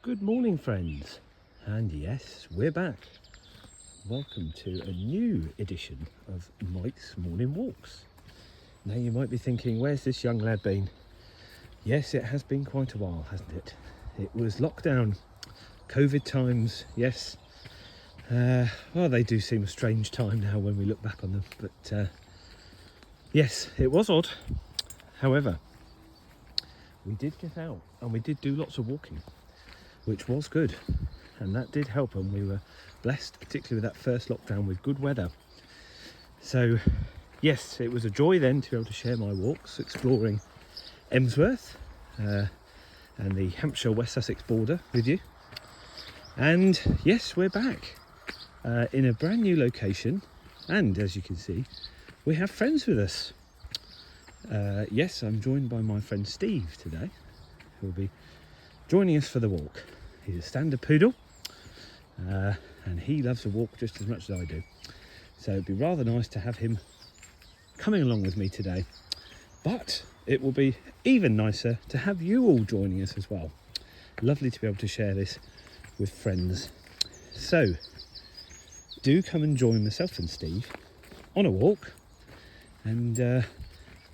Good morning, friends, and yes, we're back. Welcome to a new edition of Mike's Morning Walks. Now you might be thinking, where's this young lad been? Yes, it has been quite a while, hasn't it? It was lockdown, COVID times, yes. Well, they do seem a strange time now when we look back on them, but yes, it was odd. However, we did get out and we did do lots of walking, which was good, and that did help, and we were blessed, particularly with that first lockdown, with good weather. So yes, it was a joy then to be able to share my walks exploring Emsworth and the Hampshire-West Sussex border with you. And yes, we're back in a brand new location, and as you can see, we have friends with us. Yes, I'm joined by my friend Steve today, who will be joining us for the walk. He's a standard poodle, and he loves a walk just as much as I do. So it'd be rather nice to have him coming along with me today. But it will be even nicer to have you all joining us as well. Lovely to be able to share this with friends. So do come and join myself and Steve on a walk, and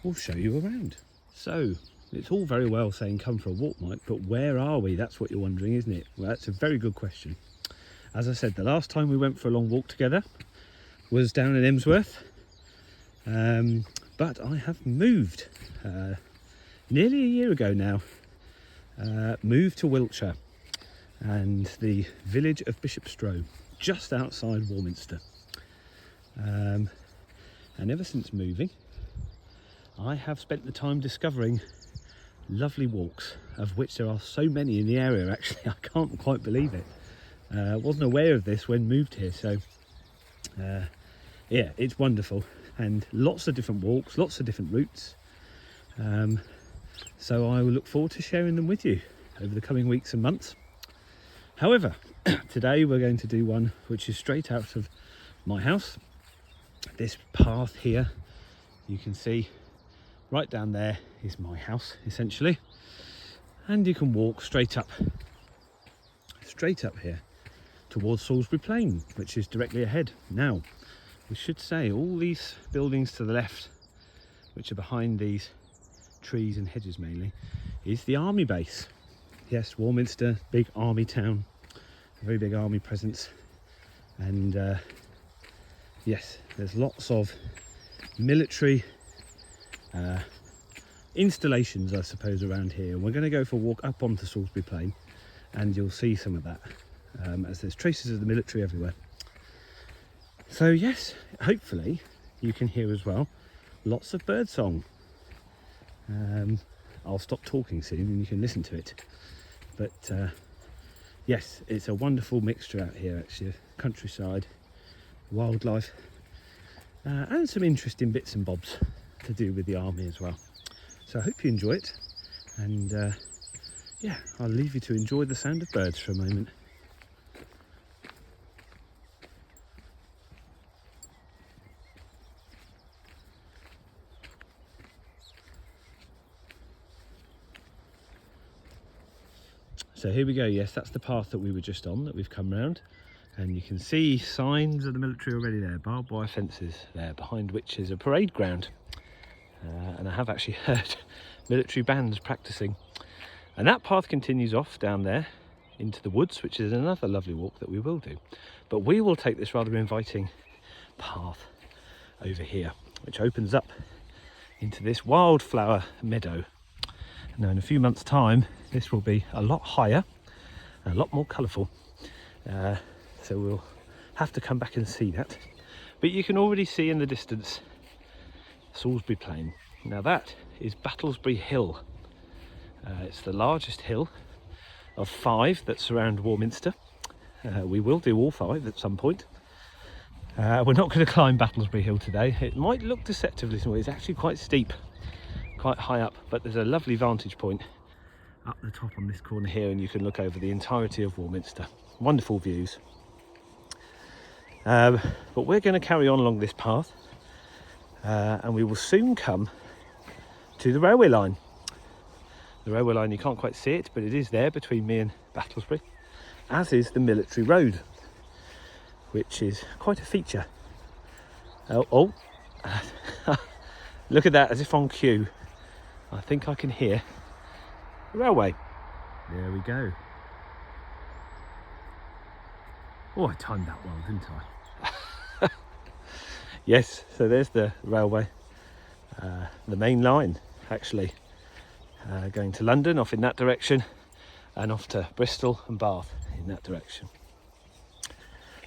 we'll show you around. So it's all very well saying come for a walk, Mike, but where are we? That's what you're wondering, isn't it? Well, that's a very good question. As I said, the last time we went for a long walk together was down in Emsworth, but I have moved nearly a year ago now. Moved to Wiltshire and the village of Bishopstrow, just outside Warminster. And ever since moving, I have spent the time discovering lovely walks, of which there are so many in the area. Actually, I can't quite believe it. Wasn't aware of this when moved here, so yeah, it's wonderful, and lots of different walks, lots of different routes. So I will look forward to sharing them with you over the coming weeks and months. However, today we're going to do one which is straight out of my house. This path here, you can see right down there is my house essentially, and you can walk straight up here towards Salisbury Plain, which is directly ahead. Now we should say all these buildings to the left, which are behind these trees and hedges mainly, is the army base. Yes, Warminster, big army town, a very big army presence, and yes, there's lots of military installations, I suppose, around here. We're going to go for a walk up onto Salisbury Plain, and you'll see some of that, as there's traces of the military everywhere. So yes, hopefully you can hear as well lots of birdsong. I'll stop talking soon and you can listen to it, but yes, it's a wonderful mixture out here actually, countryside, wildlife, and some interesting bits and bobs to do with the army as well. So I hope you enjoy it, and yeah, I'll leave you to enjoy the sound of birds for a moment. So here we go. Yes, that's the path that we were just on, that we've come round, and you can see signs of the military already there, barbed wire fences there, behind which is a parade ground. And I have actually heard military bands practicing. And that path continues off down there into the woods, which is another lovely walk that we will do. But we will take this rather inviting path over here, which opens up into this wildflower meadow. Now in a few months' time, this will be a lot higher and a lot more colourful. So we'll have to come back and see that. But you can already see in the distance Salisbury Plain. Now that is Battlesbury Hill. It's the largest hill of 5 that surround Warminster. We will do all 5 at some point. We're not going to climb Battlesbury Hill today. It might look deceptively small. It's actually quite steep, quite high up, but there's a lovely vantage point up the top on this corner here, and you can look over the entirety of Warminster. Wonderful views. But we're going to carry on along this path, and we will soon come to the railway line. The railway line, you can't quite see it, but it is there between me and Battlesbury, as is the military road, which is quite a feature. Oh, look at that, as if on cue. I think I can hear the railway. There we go. Oh, I timed that well, didn't I? Yes, so there's the railway, the main line actually, going to London off in that direction and off to Bristol and Bath in that direction.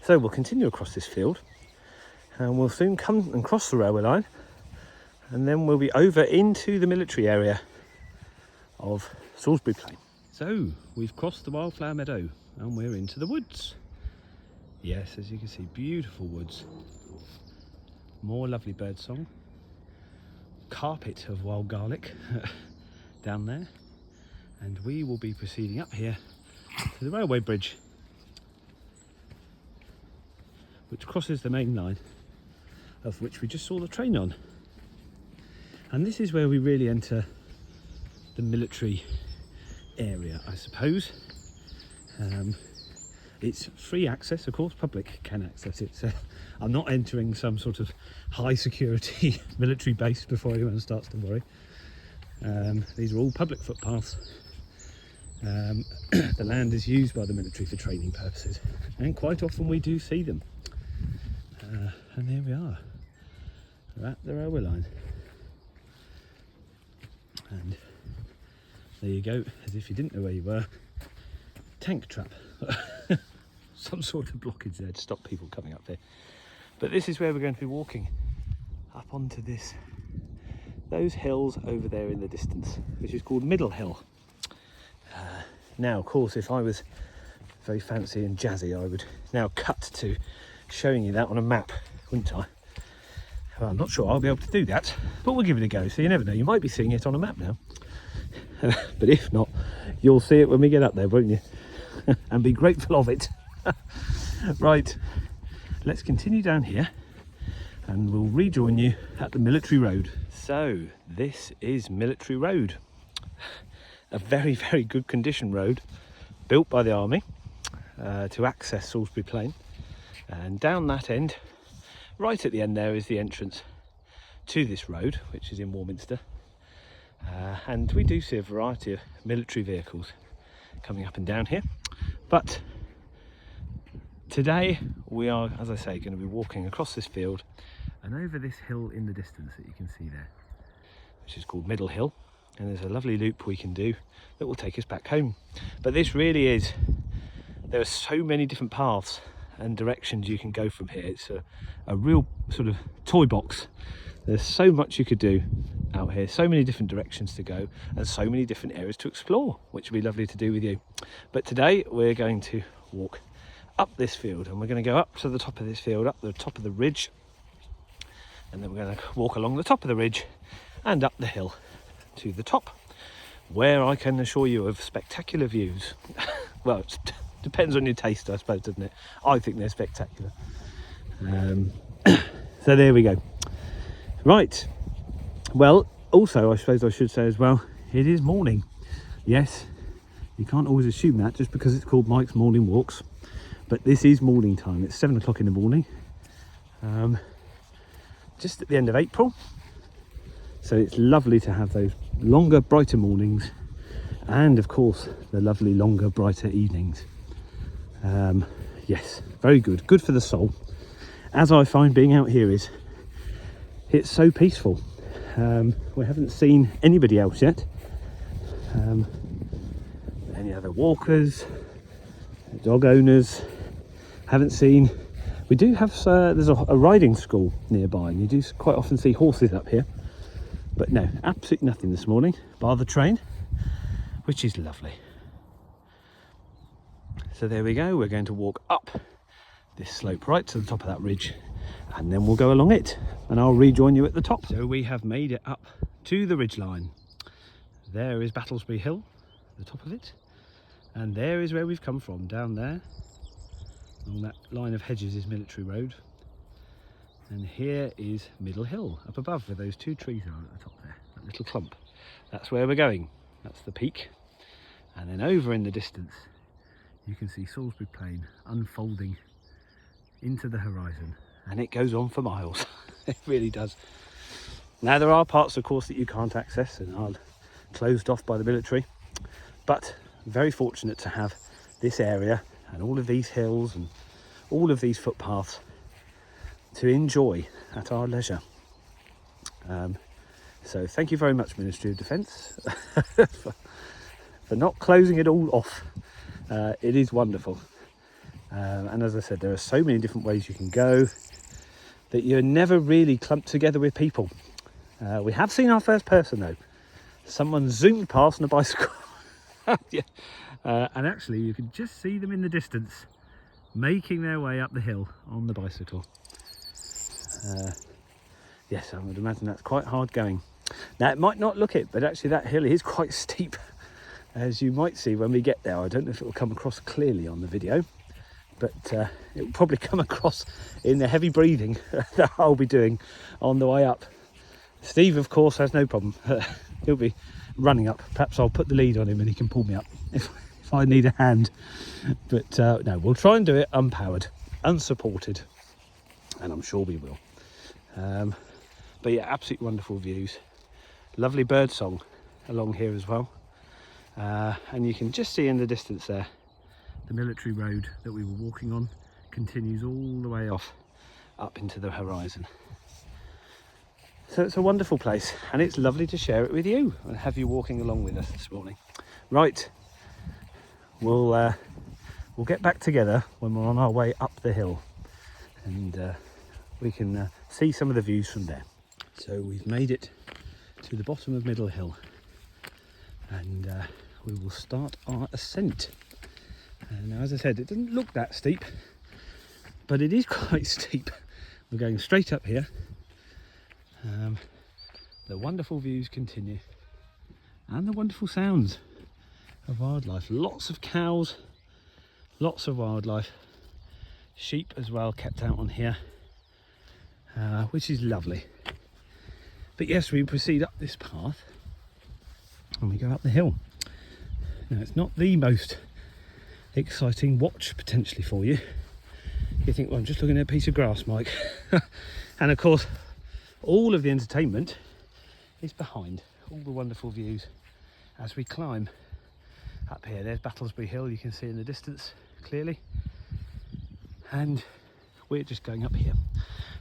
So we'll continue across this field and we'll soon come and cross the railway line, and then we'll be over into the military area of Salisbury Plain. So we've crossed the wildflower meadow and we're into the woods. Yes, as you can see, beautiful woods. More lovely birdsong. Carpet of wild garlic down there. And we will be proceeding up here to the railway bridge, which crosses the main line, of which we just saw the train on. And this is where we really enter the military area, I suppose. It's free access, of course, public can access it. So I'm not entering some sort of high security military base before anyone starts to worry. These are all public footpaths. The land is used by the military for training purposes, and quite often we do see them. And there we are. We're at the railway line. And there you go, as if you didn't know where you were. Tank trap. Some sort of blockage there to stop people coming up there. But this is where we're going to be walking, up onto those hills over there in the distance, which is called Middle Hill. Now, of course, if I was very fancy and jazzy, I would now cut to showing you that on a map, wouldn't I? Well, I'm not sure I'll be able to do that, but we'll give it a go. So you never know, you might be seeing it on a map now. But if not, you'll see it when we get up there, won't you? And be grateful of it. Right, let's continue down here and we'll rejoin you at the military road. So this is Military Road, a very, very good condition road built by the army to access Salisbury Plain. And down that end, right at the end there, is the entrance to this road, which is in Warminster. And we do see a variety of military vehicles coming up and down here. But today we are, as I say, going to be walking across this field and over this hill in the distance that you can see there, which is called Middle Hill. And there's a lovely loop we can do that will take us back home. But this really is, there are so many different paths and directions you can go from here. It's a real sort of toy box. There's so much you could do out here, so many different directions to go and so many different areas to explore, which would be lovely to do with you. But today we're going to walk up this field, and we're going to go up to the top of this field, up the top of the ridge, and then we're going to walk along the top of the ridge and up the hill to the top, where I can assure you of spectacular views. Well, it depends on your taste, I suppose, doesn't it? I think they're spectacular. So there we go. Right, well, also I suppose I should say as well, it is morning. Yes, you can't always assume that just because it's called Mike's Morning Walks, but this is morning time. It's 7 o'clock in the morning, just at the end of April, so it's lovely to have those longer, brighter mornings, and of course the lovely longer, brighter evenings. Yes, very good for the soul, as I find being out here is. It's so peaceful. We haven't seen anybody else yet. Any other walkers, dog owners, haven't seen. We do have, there's a riding school nearby, and you do quite often see horses up here. But no, absolutely nothing this morning, bar the train, which is lovely. So there we go, we're going to walk up this slope right to the top of that ridge, and then we'll go along it and I'll rejoin you at the top. So we have made it up to the ridge line. There is Battlesbury Hill, the top of it, and there is where we've come from. Down there along that line of hedges is Military Road, and here is Middle Hill up above where those two trees are at the top there, that little clump. That's where we're going. That's the peak. And then over in the distance, you can see Salisbury Plain unfolding into the horizon. And it goes on for miles. It really does. Now, there are parts, of course, that you can't access and are closed off by the military. But very fortunate to have this area and all of these hills and all of these footpaths to enjoy at our leisure. So thank you very much, Ministry of Defence, for not closing it all off. It is wonderful. And as I said, there are so many different ways you can go that you're never really clumped together with people. We have seen our first person though. Someone zoomed past on a bicycle. Yeah. And actually you can just see them in the distance making their way up the hill on the bicycle. Yes, I would imagine that's quite hard going. Now, it might not look it, but actually that hill is quite steep, as you might see when we get there. I don't know if it will come across clearly on the video, but it will probably come across in the heavy breathing that I'll be doing on the way up. Steve, of course, has no problem. He'll be running up. Perhaps I'll put the lead on him and he can pull me up if I need a hand. But no, we'll try and do it unpowered, unsupported, and I'm sure we will. But yeah, absolutely wonderful views. Lovely bird song along here as well. And you can just see in the distance there, the military road that we were walking on continues all the way off up into the horizon. So it's a wonderful place, and it's lovely to share it with you and have you walking along with us this morning. Right, we'll get back together when we're on our way up the hill, and we can see some of the views from there. So we've made it to the bottom of Middle Hill, and we will start our ascent. Now, as I said, it doesn't look that steep, but it is quite steep. We're going straight up here. The wonderful views continue, and the wonderful sounds of wildlife. Lots of cows, lots of wildlife, sheep as well kept out on here, which is lovely. But yes, we proceed up this path and we go up the hill. Now, it's not the most exciting watch potentially for you. You think, well, I'm just looking at a piece of grass, Mike. And of course, all of the entertainment is behind all the wonderful views as we climb up here. There's Battlesbury Hill, you can see in the distance clearly, and we're just going up here.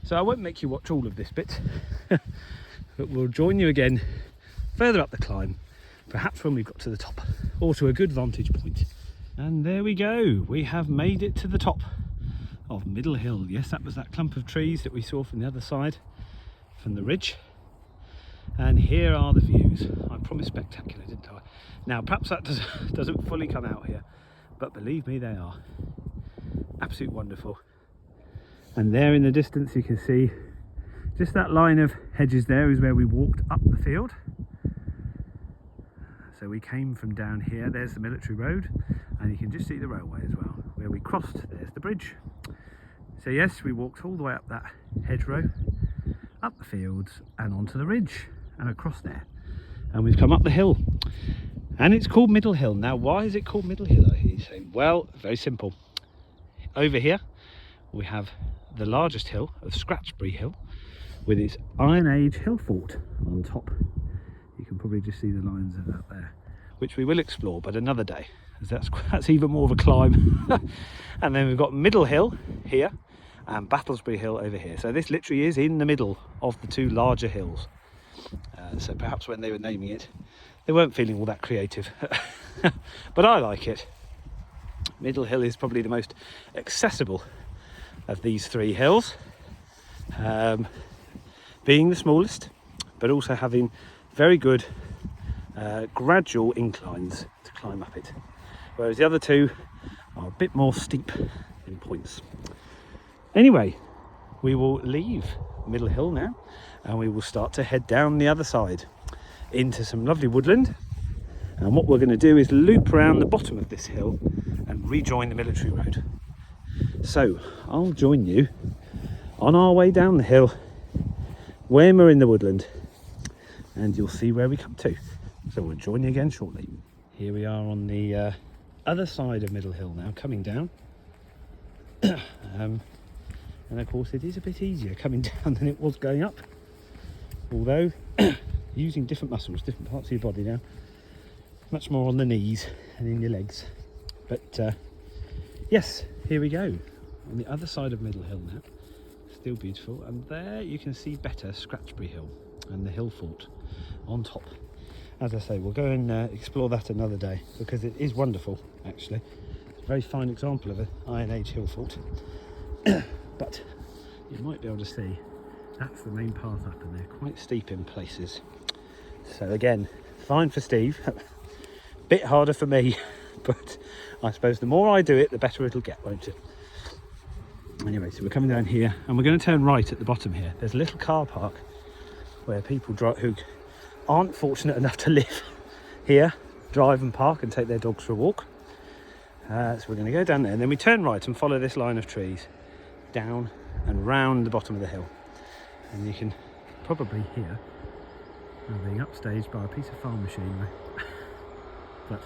So I won't make you watch all of this bit, but we'll join you again further up the climb, perhaps when we've got to the top or to a good vantage point. And there we go, we have made it to the top of Middle Hill. Yes, that was that clump of trees that we saw from the other side, from the ridge. And here are the views. I promised spectacular, didn't I? Now, perhaps that doesn't fully come out here, but believe me, they are absolutely wonderful. And there in the distance you can see just that line of hedges there is where we walked up the field. So we came from down here, there's the military road, and you can just see the railway as well. Where we crossed, there's the bridge. So yes, we walked all the way up that hedgerow, up the fields and onto the ridge and across there. And we've come up the hill. And it's called Middle Hill. Now, why is it called Middle Hill, I hear you say? Well, very simple. Over here, we have the largest hill of Scratchbury Hill with its Iron Age hill fort on top. You can probably just see the lines of that there, which we will explore, but another day, as that's even more of a climb. And then we've got Middle Hill here and Battlesbury Hill over here. So this literally is in the middle of the two larger hills. So perhaps when they were naming it, they weren't feeling all that creative. But I like it. Middle Hill is probably the most accessible of these three hills, being the smallest, but also having very good gradual inclines to climb up it, whereas the other two are a bit more steep in points. Anyway, we will leave Middle Hill now and we will start to head down the other side into some lovely woodland, and what we're going to do is loop around the bottom of this hill and rejoin the military road. So I'll join you on our way down the hill when we're in the woodland, and you'll see where we come to. So we'll join you again shortly. Here we are on the other side of Middle Hill now, coming down. And of course it is a bit easier coming down than it was going up. Although, using different muscles, different parts of your body now. Much more on the knees and in your legs. But yes, here we go. On the other side of Middle Hill now. Still beautiful. And there you can see better Scratchbury Hill and the hill fort on top. As I say, we'll go and explore that another day, because it is wonderful, actually. It's a very fine example of an Iron Age hill fort. But you might be able to see that's the main path up, and they're quite steep in places. So again, fine for Steve. Bit harder for me, but I suppose the more I do it, the better it'll get, won't it? Anyway, so we're coming down here, and we're going to turn right at the bottom here. There's a little car park where people who aren't fortunate enough to live here drive and park and take their dogs for a walk. So we're going to go down there, and then we turn right and follow this line of trees down and round the bottom of the hill. And you can probably hear being upstaged by a piece of farm machinery. But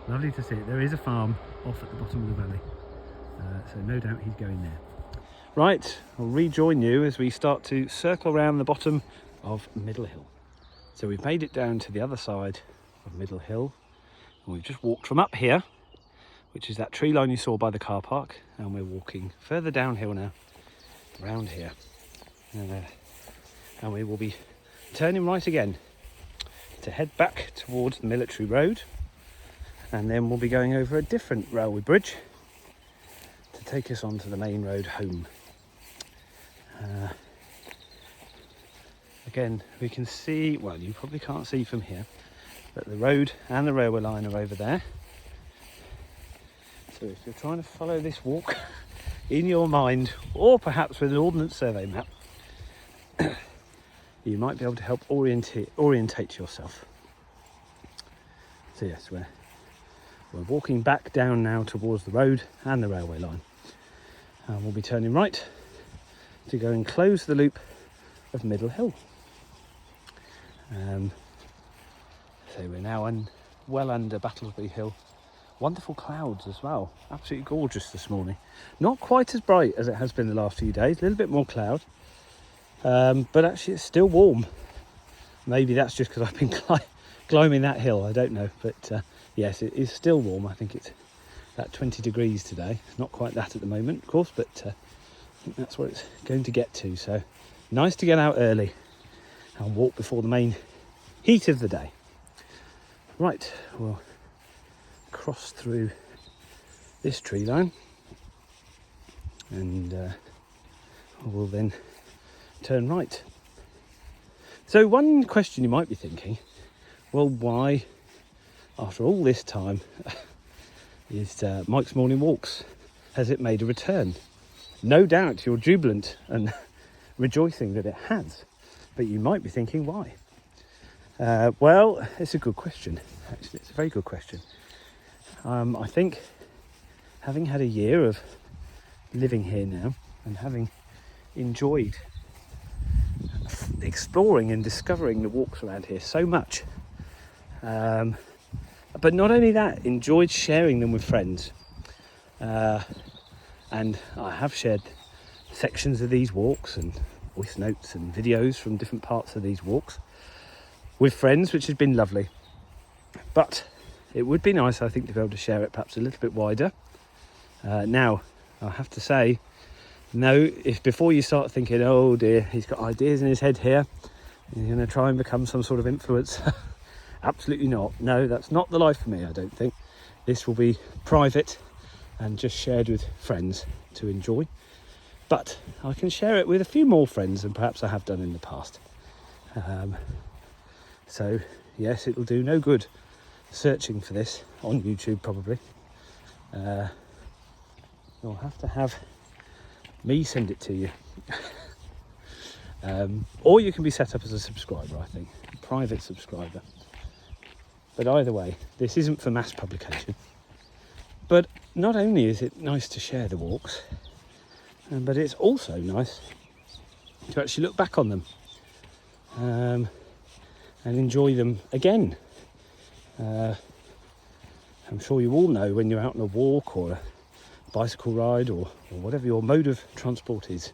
lovely to see it. There is a farm off at the bottom of the valley, so no doubt he's going there. Right, I'll rejoin you as we start to circle around the bottom of Middle Hill. So we've made it down to the other side of Middle Hill, and we've just walked from up here, which is that tree line you saw by the car park, and we're walking further downhill now, around here, and we will be turning right again to head back towards the military road, and then we'll be going over a different railway bridge to take us onto the main road home. Again, we can see, well, you probably can't see from here, but the road and the railway line are over there. So if you're trying to follow this walk in your mind, or perhaps with an Ordnance Survey map, you might be able to help orientate yourself. So yes, we're walking back down now towards the road and the railway line. And we'll be turning right to go and close the loop of Middle Hill. So we're now well under Battlesby Hill. Wonderful clouds as well, absolutely gorgeous this morning. Not quite as bright as it has been the last few days, a little bit more cloud, but actually it's still warm. Maybe that's just because I've been climbing that hill, I don't know, but yes, it is still warm. I think it's about 20 degrees today. It's not quite that at the moment, of course, but I think that's where it's going to get to. So nice to get out early and walk before the main heat of the day. Right, we'll cross through this tree line, and we'll then turn right. So one question you might be thinking, well, why, after all this time, is Mike's Morning Walks, has it made a return? No doubt you're jubilant and rejoicing that it has, but you might be thinking why. Well, it's a good question, actually. It's a very good question. I think having had a year of living here now and having enjoyed exploring and discovering the walks around here so much, but not only that, enjoyed sharing them with friends, and I have shared sections of these walks and voice notes and videos from different parts of these walks with friends, which has been lovely. But it would be nice, I think, to be able to share it perhaps a little bit wider. Now, I have to say, no, if before you start thinking, oh dear, he's got ideas in his head here, he's going to try and become some sort of influencer. Absolutely not. No, that's not the life for me, I don't think. This will be private and just shared with friends to enjoy. But I can share it with a few more friends than perhaps I have done in the past. So, yes, it'll do no good searching for this on YouTube, probably. You'll have to have me send it to you. Or you can be set up as a subscriber, I think, a private subscriber. But either way, this isn't for mass publication. But not only is it nice to share the walks, but it's also nice to actually look back on them and enjoy them again I'm sure you all know when you're out on a walk or a bicycle ride or whatever your mode of transport is,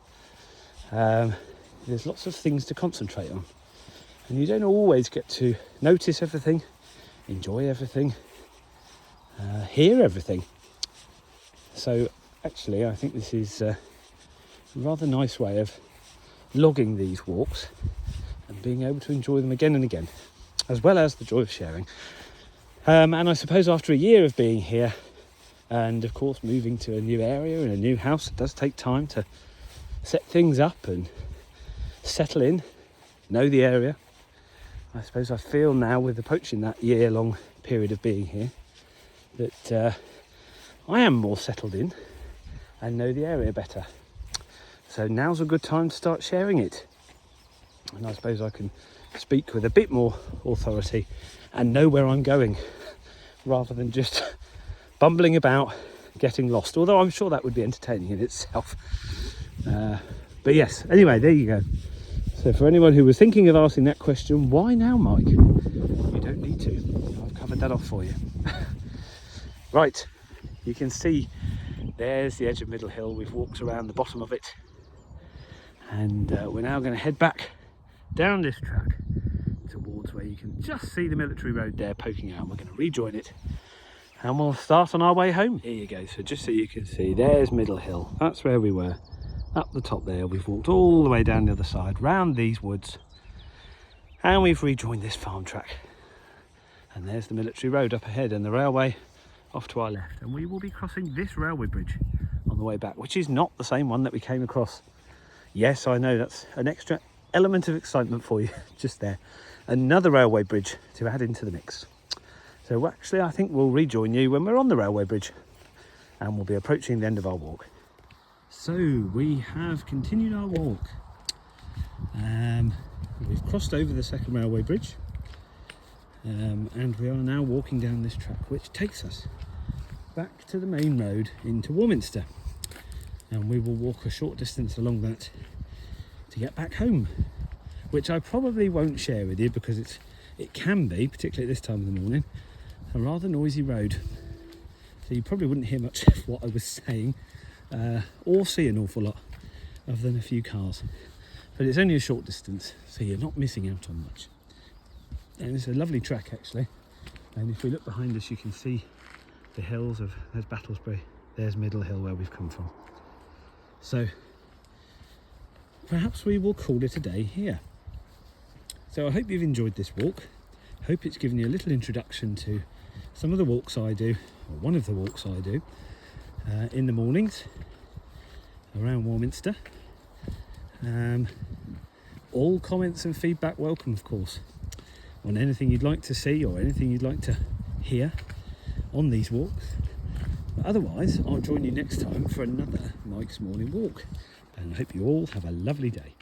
there's lots of things to concentrate on, and you don't always get to notice everything, enjoy everything, hear everything. So actually I think this is a rather nice way of logging these walks and being able to enjoy them again and again, as well as the joy of sharing. And I suppose after a year of being here, and of course moving to a new area and a new house, it does take time to set things up and settle in, know the area. I suppose I feel now, with approaching that year-long period of being here, that I am more settled in and know the area better. So now's a good time to start sharing it. And I suppose I can speak with a bit more authority and know where I'm going, rather than just bumbling about, getting lost. Although I'm sure that would be entertaining in itself. But yes, anyway, there you go. So for anyone who was thinking of asking that question, why now, Mike? You don't need to. I've covered that off for you. Right, you can see there's the edge of Middle Hill. We've walked around the bottom of it, and we're now going to head back down this track towards where you can just see the military road there poking out. We're going to rejoin it and we'll start on our way home. Here you go. So just so you can see, there's Middle Hill. That's where we were. Up the top there, we've walked all the way down the other side, round these woods, and we've rejoined this farm track. And there's the military road up ahead and the railway off to our left. And we will be crossing this railway bridge on the way back, which is not the same one that we came across. Yes, I know, that's an extra element of excitement for you just there. Another railway bridge to add into the mix. So actually I think we'll rejoin you when we're on the railway bridge and we'll be approaching the end of our walk. So we have continued our walk. We've crossed over the second railway bridge, and we are now walking down this track which takes us back to the main road into Warminster, and we will walk a short distance along that to get back home, which I probably won't share with you because it can be, particularly at this time of the morning, a rather noisy road, so you probably wouldn't hear much of what I was saying, or see an awful lot other than a few cars. But it's only a short distance, so you're not missing out on much. And it's a lovely track actually, and if we look behind us you can see the hills of, there's Battlesbury, there's Middle Hill where we've come from. So perhaps we will call it a day here. So I hope you've enjoyed this walk. I hope it's given you a little introduction to some of the walks I do, or one of the walks I do, in the mornings around Warminster. All comments and feedback welcome, of course, on anything you'd like to see or anything you'd like to hear on these walks. But otherwise, I'll join you next time for another Mike's Morning Walk, and I hope you all have a lovely day.